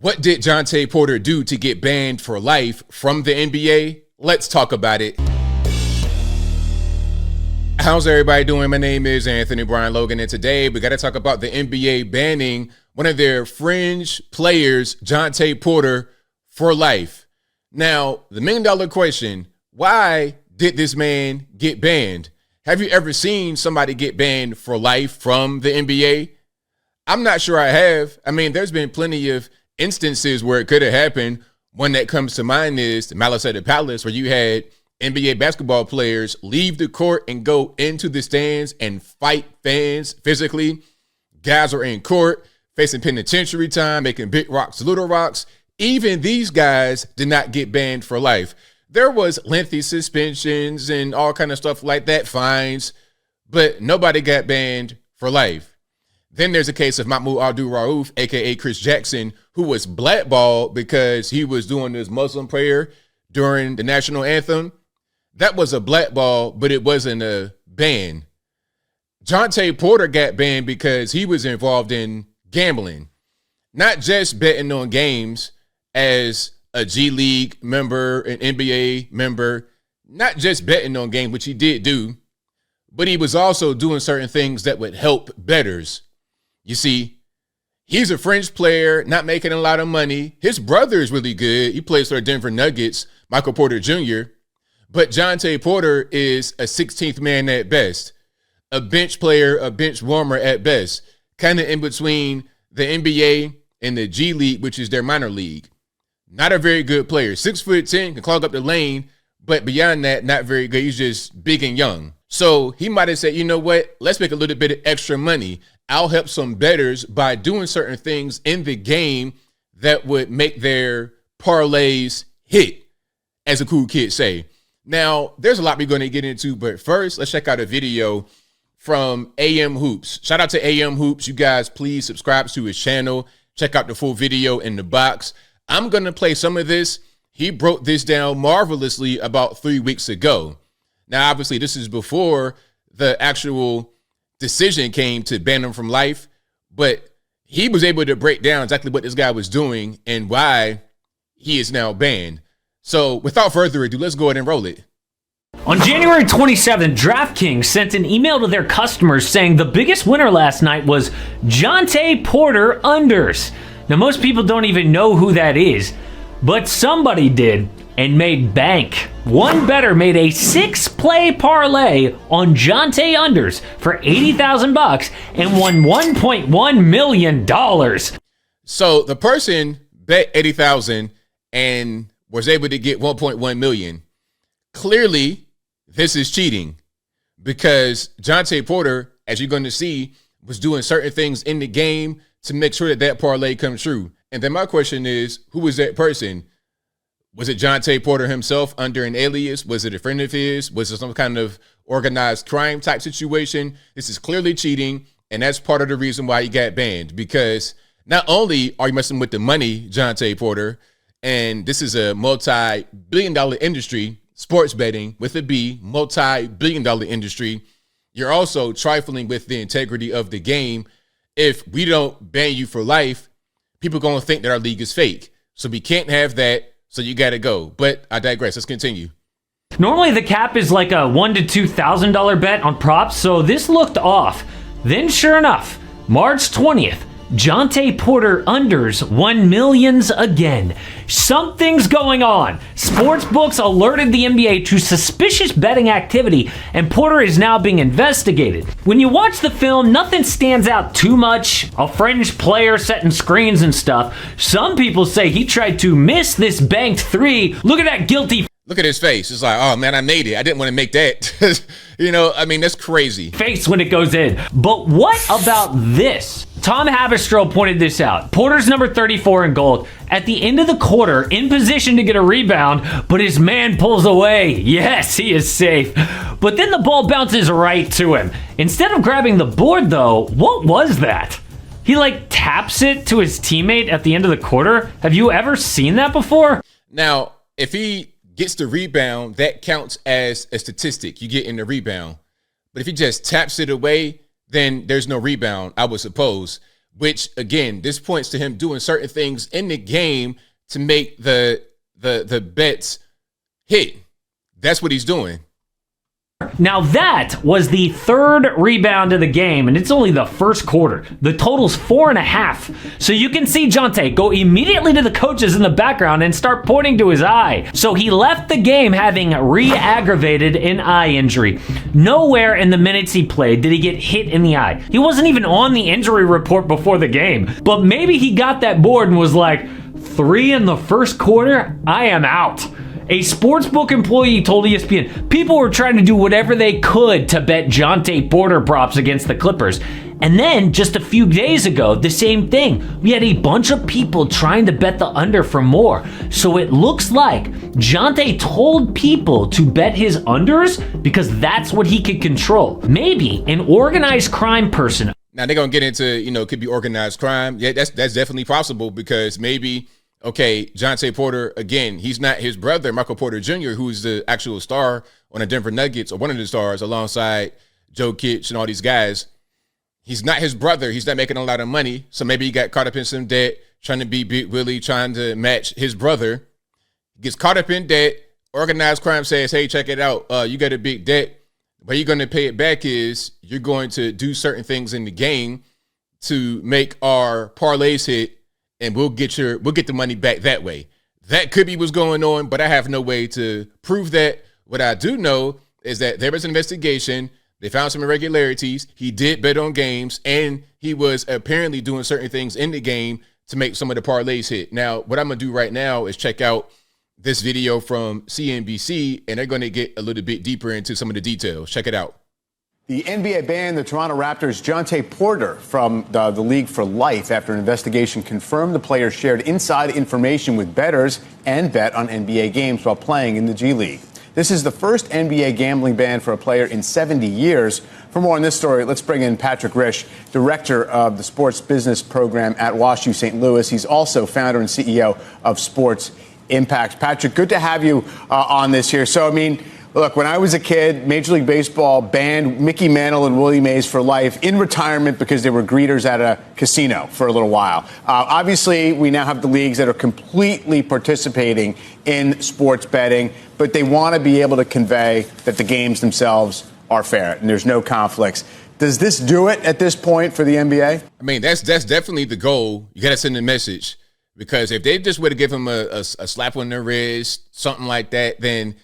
What did Jontay Porter do to get banned for life from the NBA? Let's talk about it. How's everybody doing? My name is Anthony Brian Logan, and today we got to talk about the NBA banning one of their fringe players, Jontay Porter, for life. Now, the $1 million question, why did this man get banned? Have you ever seen somebody get banned for life from the NBA? I'm not sure I have. I mean, there's been plenty of instances where it could have happened. One that comes to mind is the Malice at the Palace, where you had NBA basketball players leave the court and go into the stands and fight fans physically. Guys are in court facing penitentiary time, making big rocks, little rocks. Even these guys did not get banned for life. There was lengthy suspensions and all kind of stuff like that, fines, but nobody got banned for life. Then there's a case of Mahmoud Abdul-Rauf, a.k.a. Chris Jackson, who was blackballed because he was doing this Muslim prayer during the national anthem. That was a blackball, but it wasn't a ban. Jontay Porter got banned because he was involved in gambling, not just betting on games as a G League member, an NBA member, not just betting on games, which he did do, but he was also doing certain things that would help bettors. You see, he's a fringe player, not making a lot of money. His brother is really good. He plays for the Denver Nuggets, Michael Porter Jr., but Jontay Porter is a 16th man at best, a bench player, a bench warmer at best, kind of in between the NBA and the G League, which is their minor league. Not a very good player. 6'10", can clog up the lane, but beyond that, not very good. He's just big and young. So he might have said, you know what, let's make a little bit of extra money. I'll help some bettors by doing certain things in the game that would make their parlays hit, as a cool kid say. Now, there's a lot we're going to get into, but first, let's check out a video from AM Hoops. Shout out to AM Hoops. You guys, please subscribe to his channel. Check out the full video in the box. I'm going to play some of this. He broke this down marvelously about 3 weeks ago. Now, obviously, this is before the actual decision came to ban him from life, but he was able to break down exactly what this guy was doing and why he is now banned. So without further ado, let's go ahead and roll it. On January 27th, DraftKings sent an email to their customers saying the biggest winner last night was Jontay Porter unders. Now, most people don't even know who that is, but somebody did and made bank. One bettor made a 6-play parlay on Jontay unders for $80,000 and won $1.1 million. So the person bet $80,000 and was able to get $1.1 million. Clearly, this is cheating because Jontay Porter, as you're going to see, was doing certain things in the game to make sure that that parlay comes true. And then my question is, who was that person? Was it Jontay Porter himself under an alias? Was it a friend of his? Was it some kind of organized crime type situation? This is clearly cheating, and that's part of the reason why he got banned, because not only are you messing with the money, Jontay Porter, and this is a multi-billion-dollar industry, sports betting with a B, multi-billion-dollar industry, you're also trifling with the integrity of the game. If we don't ban you for life, people are going to think that our league is fake. So we can't have that. So you got to go. But I digress. Let's continue. Normally the cap is like a $1,000 to $2,000 bet on props, so this looked off. Then sure enough, March 20th, Jontay Porter unders won millions again. Something's going on. Sportsbooks alerted the NBA to suspicious betting activity, and Porter is now being investigated. When you watch the film, nothing stands out too much. A fringe player setting screens and stuff. Some people say he tried to miss this banked three. Look at that guilty Look at his face. It's like, oh man, I made it. I didn't want to make that. You know, I mean, that's crazy. Face when it goes in. But what about this? Tom Haberstroh pointed this out. Porter's number 34 in gold. At the end of the quarter, in position to get a rebound, but his man pulls away. Yes, he is safe. But then the ball bounces right to him. Instead of grabbing the board, though, what was that? He taps it to his teammate at the end of the quarter. Have you ever seen that before? Now, if he gets the rebound, that counts as a statistic. You get in the rebound. But if he just taps it away, then there's no rebound, I would suppose. which again, this points to him doing certain things in the game to make the bets hit. That's what he's doing. Now that was the third rebound of the game, and it's only the first quarter. The total's 4.5. So you can see Jontay go immediately to the coaches in the background and start pointing to his eye. So he left the game having re-aggravated an eye injury. Nowhere in the minutes he played did he get hit in the eye. He wasn't even on the injury report before the game. But maybe he got that bored and was like, 3 in the first quarter? I am out. A sportsbook employee told ESPN people were trying to do whatever they could to bet Jontay Porter props against the Clippers. And then just a few days ago, the same thing. We had a bunch of people trying to bet the under for more. So it looks like Jontay told people to bet his unders because that's what he could control. Maybe an organized crime person. Now they're going to get into, could be organized crime. Yeah, that's definitely possible because maybe, okay, Jontay Porter, again, he's not his brother, Michael Porter Jr., who's the actual star on the Denver Nuggets, or one of the stars alongside Joe Kitch and all these guys. He's not his brother. He's not making a lot of money. So maybe he got caught up in some debt, trying to be Big Willie, trying to match his brother. Gets caught up in debt. Organized crime says, hey, check it out. You got a big debt. The way you're going to pay it back is you're going to do certain things in the game to make our parlays hit, and we'll get the money back that way. That could be what's going on, but I have no way to prove that. What I do know is that there was an investigation. They found some irregularities. He did bet on games, and he was apparently doing certain things in the game to make some of the parlays hit. Now, what I'm going to do right now is check out this video from CNBC, and they're going to get a little bit deeper into some of the details. Check it out. The NBA banned the Toronto Raptors' Jontay Porter from the league for life after an investigation confirmed the player shared inside information with bettors and bet on NBA games while playing in the G League. This is the first NBA gambling ban for a player in 70 years. For more on this story, let's bring in Patrick Risch, director of the sports business program at WashU St. Louis. He's also founder and CEO of Sports Impact. Patrick, good to have you on this here. So, look, when I was a kid, Major League Baseball banned Mickey Mantle and Willie Mays for life in retirement because they were greeters at a casino for a little while. Obviously, we now have the leagues that are completely participating in sports betting, but they want to be able to convey that the games themselves are fair and there's no conflicts. Does this do it at this point for the NBA? That's definitely the goal. You got to send a message, because if they just would have given him a slap on the wrist, something like that, then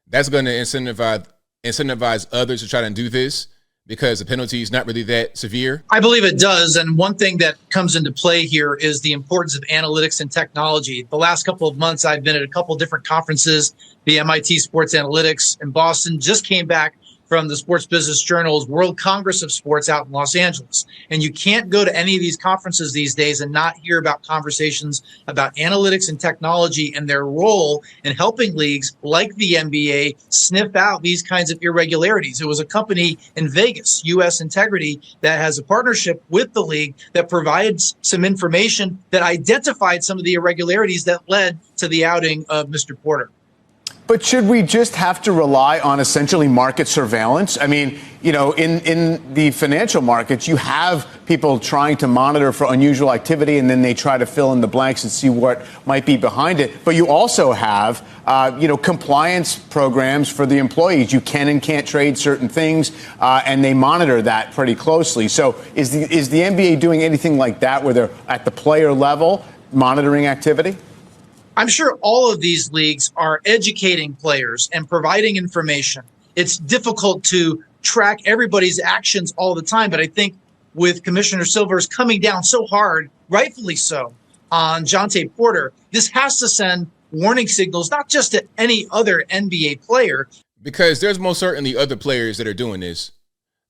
that's going to incentivize others to try to do this, because the penalty is not really that severe. I believe it does. And one thing that comes into play here is the importance of analytics and technology. The last couple of months, I've been at a couple of different conferences. The MIT Sports Analytics in Boston just came back from the Sports Business Journal's World Congress of Sports out in Los Angeles. And you can't go to any of these conferences these days and not hear about conversations about analytics and technology and their role in helping leagues like the NBA sniff out these kinds of irregularities. It was a company in Vegas, US Integrity, that has a partnership with the league that provides some information that identified some of the irregularities that led to the outing of Mr. Porter. But should we just have to rely on essentially market surveillance? In the financial markets, you have people trying to monitor for unusual activity, and then they try to fill in the blanks and see what might be behind it. But you also have, compliance programs for the employees. You can and can't trade certain things, and they monitor that pretty closely. So is the NBA doing anything like that, where they're at the player level monitoring activity? I'm sure all of these leagues are educating players and providing information. It's difficult to track everybody's actions all the time, but I think with Commissioner Silver's coming down so hard, rightfully so, on Jontay Porter, this has to send warning signals, not just to any other NBA player. Because there's most certainly other players that are doing this.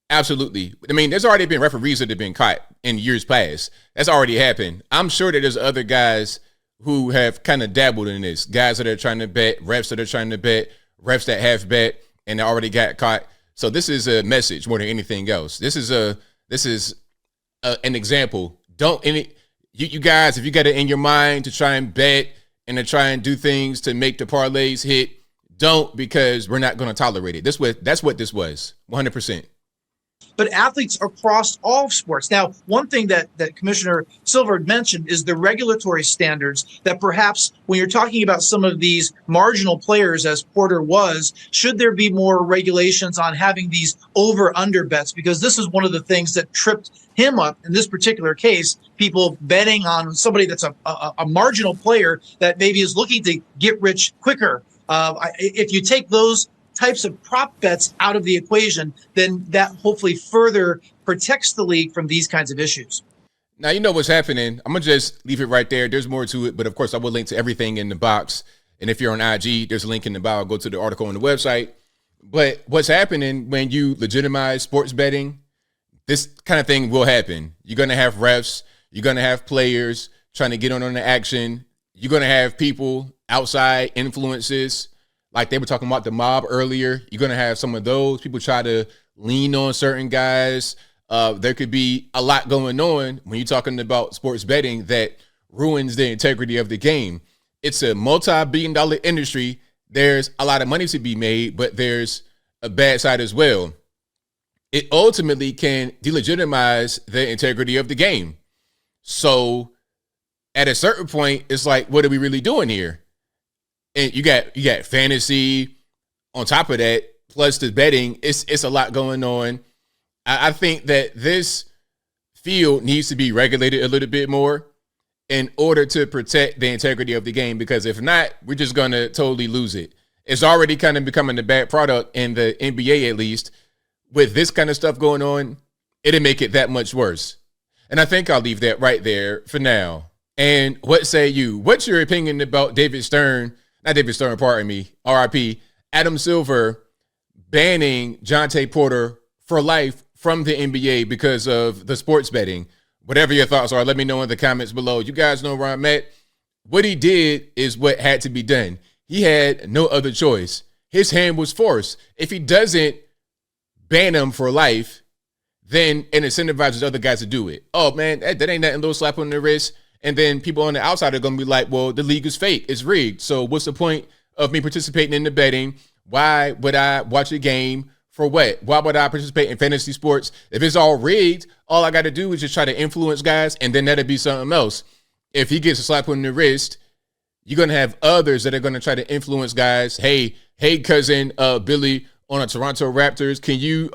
Absolutely. There's already been referees that have been caught in years past. That's already happened. I'm sure that there's other guys who have kind of dabbled in this, guys that are trying to bet, refs that are trying to bet, refs that have bet and already got caught. So this is a message more than anything else. This is an example. You guys, if you got it in your mind to try and bet and to try and do things to make the parlays hit, don't, because we're not going to tolerate it. That's what this was, 100%. but athletes across all sports. Now, one thing that Commissioner Silver mentioned is the regulatory standards that perhaps when you're talking about some of these marginal players, as Porter was, should there be more regulations on having these over-under bets? Because this is one of the things that tripped him up in this particular case, people betting on somebody that's a marginal player that maybe is looking to get rich quicker. If you take those types of prop bets out of the equation, then that hopefully further protects the league from these kinds of issues. Now, you know what's happening. I'm going to just leave it right there. There's more to it, but of course, I will link to everything in the box. And if you're on IG, there's a link in the bio. Go to the article on the website. But what's happening when you legitimize sports betting, this kind of thing will happen. You're going to have refs. You're going to have players trying to get on the action. You're going to have people outside influences. Like they were talking about the mob earlier. You're going to have some of those people try to lean on certain guys. There could be a lot going on when you're talking about sports betting that ruins the integrity of the game. It's a multi-billion-dollar industry. There's a lot of money to be made, but there's a bad side as well. It ultimately can delegitimize the integrity of the game. So at a certain point, it's like, what are we really doing here? And you got fantasy on top of that, plus the betting. It's a lot going on. I think that this field needs to be regulated a little bit more in order to protect the integrity of the game, because if not, we're just going to totally lose it. It's already kind of becoming a bad product in the NBA, at least. With this kind of stuff going on, it'll make it that much worse. And I think I'll leave that right there for now. And what say you? What's your opinion about David Stern? Not David Stern, pardon me, RIP, Adam Silver banning Jontay Porter for life from the NBA because of the sports betting? Whatever your thoughts are, let me know in the comments below. You guys know where I'm at. What he did is what had to be done. He had no other choice. His hand was forced. If he doesn't ban him for life, then it incentivizes other guys to do it. Oh, man, that ain't nothing, little slap on the wrist. And then people on the outside are going to be like, well, the league is fake. It's rigged. So what's the point of me participating in the betting? Why would I watch a game? For what? Why would I participate in fantasy sports? If it's all rigged, all I got to do is just try to influence guys, and then that'll be something else. If he gets a slap on the wrist, you're going to have others that are going to try to influence guys. Hey, cousin Billy on a Toronto Raptors, can you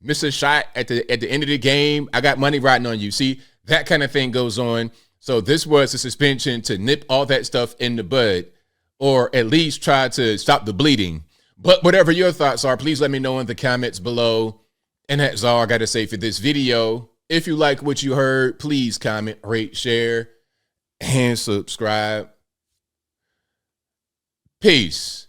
miss a shot at the end of the game? I got money riding on you. See, that kind of thing goes on. So this was a suspension to nip all that stuff in the bud, or at least try to stop the bleeding. But whatever your thoughts are, please let me know in the comments below. And that's all I got to say for this video. If you like what you heard, please comment, rate, share, and subscribe. Peace.